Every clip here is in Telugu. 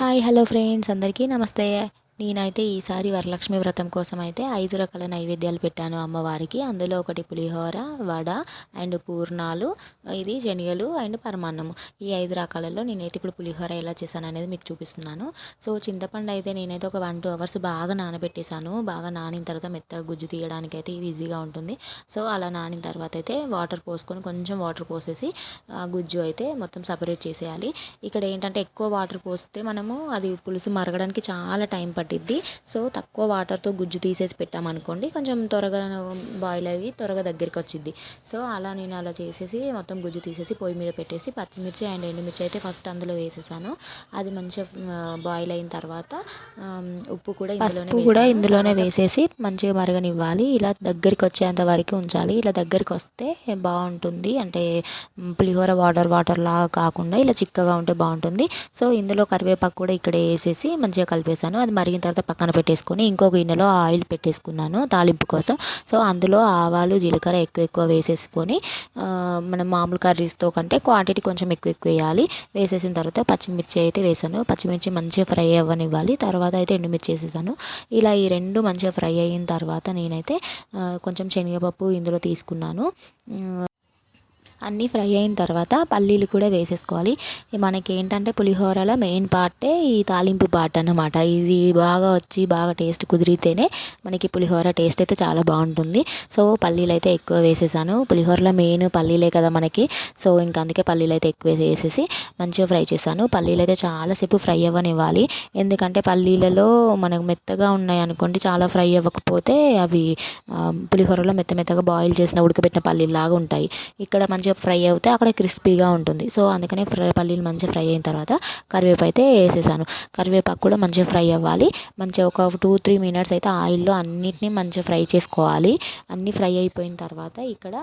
హాయ్ హలో ఫ్రెండ్స్, అందరికీ నమస్తే. నేనైతే ఈసారి వరలక్ష్మి వ్రతం కోసం అయితే 5 రకాల నైవేద్యాలు పెట్టాను అమ్మవారికి. అందులో ఒకటి పులిహోర, వడ అండ్ పూర్ణాలు, ఇది శనగలు అండ్ పరమాన్నము. ఈ 5 రకాలలో నేనైతే ఇప్పుడు పులిహోర ఎలా చేశాను అనేది మీకు చూపిస్తున్నాను. సో చింతపండు అయితే నేనైతే ఒక 1-2 అవర్స్ బాగా నానబెట్టేశాను. బాగా నానిన తర్వాత మెత్తగా గుజ్జు తీయడానికి అయితే ఈజీగా ఉంటుంది. సో అలా నానిన తర్వాత అయితే వాటర్ పోసుకొని, కొంచెం వాటర్ పోసేసి ఆ గుజ్జు అయితే మొత్తం సపరేట్ చేసేయాలి. ఇక్కడ ఏంటంటే ఎక్కువ వాటర్ పోస్తే మనము అది పులుసు మరగడానికి చాలా టైం పట్టిద్ది. సో తక్కువ వాటర్తో గుజ్జు తీసేసి పెట్టామనుకోండి, కొంచెం త్వరగా బాయిల్ అయ్యి త్వరగా దగ్గరికి వచ్చింది. సో నేను అలా చేసేసి మొత్తం గుజ్జు తీసేసి పొయ్యి మీద పెట్టేసి పచ్చిమిర్చి అండ్ ఎండుమిర్చి అయితే ఫస్ట్ అందులో వేసేసాను. అది మంచిగా బాయిల్ అయిన తర్వాత ఉప్పు కూడా ఇందులోనే వేసేసి మంచిగా మరగనివ్వాలి. ఇలా దగ్గరికి వచ్చేంత వరకు ఉంచాలి. ఇలా దగ్గరికి వస్తే బాగుంటుంది, అంటే పులిహోర వాటర్ లాగా కాకుండా ఇలా చిక్కగా ఉంటే బాగుంటుంది. సో ఇందులో కరివేపాకు కూడా ఇక్కడ వేసేసి మంచిగా కలిపేసాను. అది మరిగిన తర్వాత పక్కన పెట్టేసుకొని ఇంకొక గిన్నెలో ఆయిల్ పెట్టేసుకున్నాను తాలింపు కోసం. సో అందులో ఆవాలు, జీలకర్ర ఎక్కువ వేసేసుకొని మనం మామూలు కర్రీస్తో కంటే క్వాంటిటీ కొంచెం ఎక్కువ వేయాలి. వేసేసిన తర్వాత పచ్చిమిర్చి అయితే వేసాను. పచ్చిమిర్చి మంచిగా ఫ్రై అవ్వనివ్వాలి. తర్వాత అయితే ఎండుమిర్చి వేసేసాను. ఇలా ఈ రెండు మంచిగా ఫ్రై అయిన తర్వాత నేనైతే కొంచెం శనగపప్పు ఇందులో తీసుకున్నాను. అన్నీ ఫ్రై అయిన తర్వాత పల్లీలు కూడా వేసేసుకోవాలి. మనకి ఏంటంటే పులిహోరలో మెయిన్ పార్టే ఈ తాలింపు పార్ట్ అన్నమాట. ఇది బాగా వచ్చి బాగా టేస్ట్ కుదిరితేనే మనకి పులిహోర టేస్ట్ అయితే చాలా బాగుంటుంది. సో పల్లీలు అయితే ఎక్కువ వేసేసాను. పులిహోరలో మెయిన్ పల్లీలే కదా మనకి. సో ఇంకా అందుకే పల్లీలు అయితే ఎక్కువ వేసేసి మంచిగా ఫ్రై చేశాను. పల్లీలు అయితే చాలాసేపు ఫ్రై అవ్వనివ్వాలి. ఎందుకంటే పల్లీలలో మనకు మెత్తగా ఉన్నాయి అనుకోండి, చాలా ఫ్రై అవ్వకపోతే అవి పులిహోరలో మెత్తగా బాయిల్ చేసిన ఉడకబెట్టిన పల్లీలాగా ఉంటాయి. ఇక్కడ మంచిగా ఫ్రై అవుతే అక్కడ క్రిస్పీగా ఉంటుంది. సో అందుకనే పల్లీలు మంచిగా ఫ్రై అయిన తర్వాత కరివేపాకు అయితే వేసేసాను. కరివేపాకు కూడా మంచిగా ఫ్రై అవ్వాలి. మంచిగా ఒక 2-3 మినిట్స్ అయితే ఆయిల్లో అన్నిటినీ మంచిగా ఫ్రై చేసుకోవాలి. అన్నీ ఫ్రై అయిపోయిన తర్వాత ఇక్కడ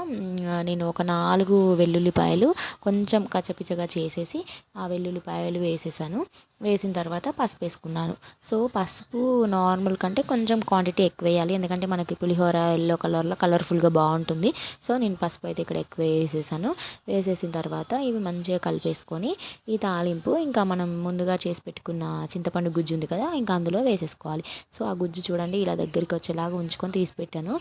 నేను ఒక 4 వెల్లుల్లిపాయలు కొంచెం కచ్చపిచ్చగా చేసేసి ఆ వెల్లుల్లిపాయలు వేసేసాను. వేసిన తర్వాత పసుపు వేసుకున్నాను. సో పసుపు నార్మల్ కంటే కొంచెం క్వాంటిటీ ఎక్కువ వేయాలి, ఎందుకంటే మనకి పులిహోర ఎల్లో కలర్లో కలర్ఫుల్గా బాగుంటుంది. సో నేను పసుపు అయితే ఇక్కడ ఎక్కువ వేసేసాను. వేసేసిన తర్వాత ఇవి మంచిగా కలిపేసుకొని ఈ తాలింపు ఇంకా మనం ముందుగా చేసి పెట్టుకున్న చింతపండు గుజ్జు ఉంది కదా, ఇంకా అందులో వేసేసుకోవాలి. సో ఆ గుజ్జు చూడండి ఇలా దగ్గరికి వచ్చేలాగా ఉంచుకొని తీసి పెట్టాను.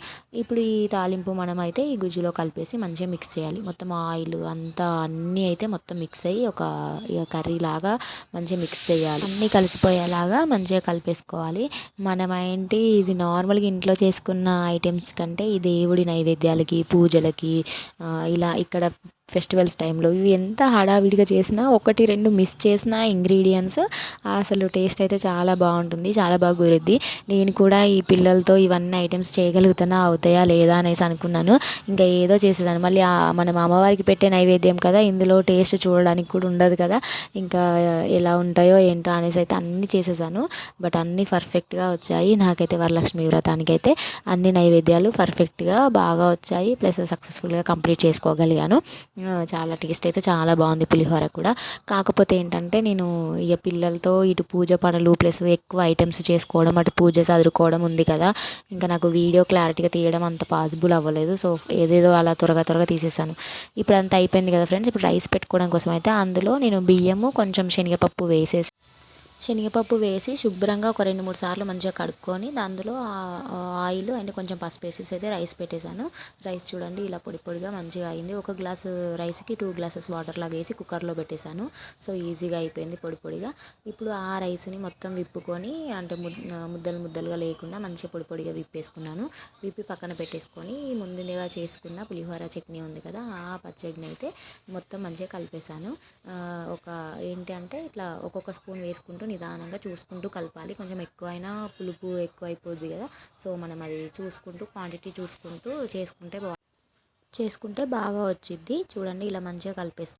ఇప్పుడు ఈ తాలింపు మనం అయితే ఈ గుజ్జులో కలిపేసి మంచిగా మిక్స్ చేయాలి. మొత్తం ఆయిల్ అంతా అన్నీ అయితే మొత్తం మిక్స్ అయ్యి ఒక కర్రీ లాగా మంచిగా మిక్స్ చేయాలి. అన్నీ కలిసిపోయేలాగా మంచిగా కలిపేసుకోవాలి. మనం ఏంటి ఇది నార్మల్గా ఇంట్లో చేసుకున్న ఐటమ్స్ కంటే ఈ దేవుడి నైవేద్యాలకి, పూజలకి, ఇలా ఇక్కడ ఫెస్టివల్స్ టైంలో ఇవి ఎంత హడావిడిగా చేసినా 1-2 మిస్ చేసిన ఇంగ్రీడియంట్స్ అసలు టేస్ట్ అయితే చాలా బాగుంటుంది, చాలా బాగా కుదిరిద్ది. నేను కూడా ఈ పిల్లలతో ఇవన్నీ ఐటమ్స్ చేయగలుగుతానా, అవుతాయా లేదా అనేసి అనుకున్నాను. ఇంకా ఏదో చేసేదాన్ని. మళ్ళీ మనం అమ్మవారికి పెట్టే నైవేద్యం కదా, ఇందులో టేస్ట్ చూడడానికి కూడా ఉండదు కదా, ఇంకా ఎలా ఉంటాయో ఏంటో అనేసి అయితే అన్నీ చేసేసాను. బట్ అన్నీ పర్ఫెక్ట్గా వచ్చాయి. నాకైతే వరలక్ష్మి వ్రతానికి అయితే అన్ని నైవేద్యాలు పర్ఫెక్ట్గా బాగా వచ్చాయి. ప్లస్ సక్సెస్ఫుల్గా కంప్లీట్ చేసుకోగలిగాను. చాలా టేస్ట్ అయితే చాలా బాగుంది పులిహోర కూడా. కాకపోతే ఏంటంటే నేను ఇక పిల్లలతో ఇటు పూజ పనులు ప్లస్ ఎక్కువ ఐటమ్స్ చేసుకోవడం, అటు పూజ చదువుకోవడం ఉంది కదా, ఇంకా నాకు వీడియో క్లారిటీగా తీయడం అంత పాసిబుల్ అవ్వలేదు. సో ఏదేదో అలా త్వరగా తీసేసాను. ఇప్పుడు అంతా అయిపోయింది కదా ఫ్రెండ్స్. ఇప్పుడు రైస్ పెట్టుకోవడం కోసం అయితే అందులో నేను బియ్యము కొంచెం శనగపప్పు వేసేసి శనగపప్పు వేసి శుభ్రంగా ఒక 2-3 సార్లు మంచిగా కడుక్కొని అందులో ఆయిల్ అండ్ కొంచెం పసుపు వేసేసి అయితే రైస్ పెట్టేశాను. రైస్ చూడండి ఇలా పొడిగా మంచిగా అయింది. ఒక గ్లాసు రైస్కి 2 గ్లాసెస్ వాటర్ లాగా వేసి కుక్కర్లో పెట్టేశాను. సో ఈజీగా అయిపోయింది పొడిగా. ఇప్పుడు ఆ రైస్ని మొత్తం విప్పుకొని, అంటే ముద్దలుగా లేకుండా మంచిగా పొడిగా విప్పేసుకున్నాను. విప్పి పక్కన పెట్టేసుకొని ముందుగా చేసుకున్న పులిహోర చట్నీ ఉంది కదా, ఆ పచ్చడిని అయితే మొత్తం మంచిగా కలిపేశాను. ఒక ఏంటి అంటే ఇట్లా ఒక్కొక్క స్పూన్ వేసుకుంటూ నిదానంగా చూసుకుంటూ కలపాలి. కొంచెం ఎక్కువైనా పులుపు ఎక్కువ అయిపోద్ది కదా, సో మనం అది చూసుకుంటూ క్వాంటిటీ చూసుకుంటూ చేసుకుంటే బాగా వచ్చిద్ది. చూడండి ఇలా మంచిగా కలిపేసుకుంటాం.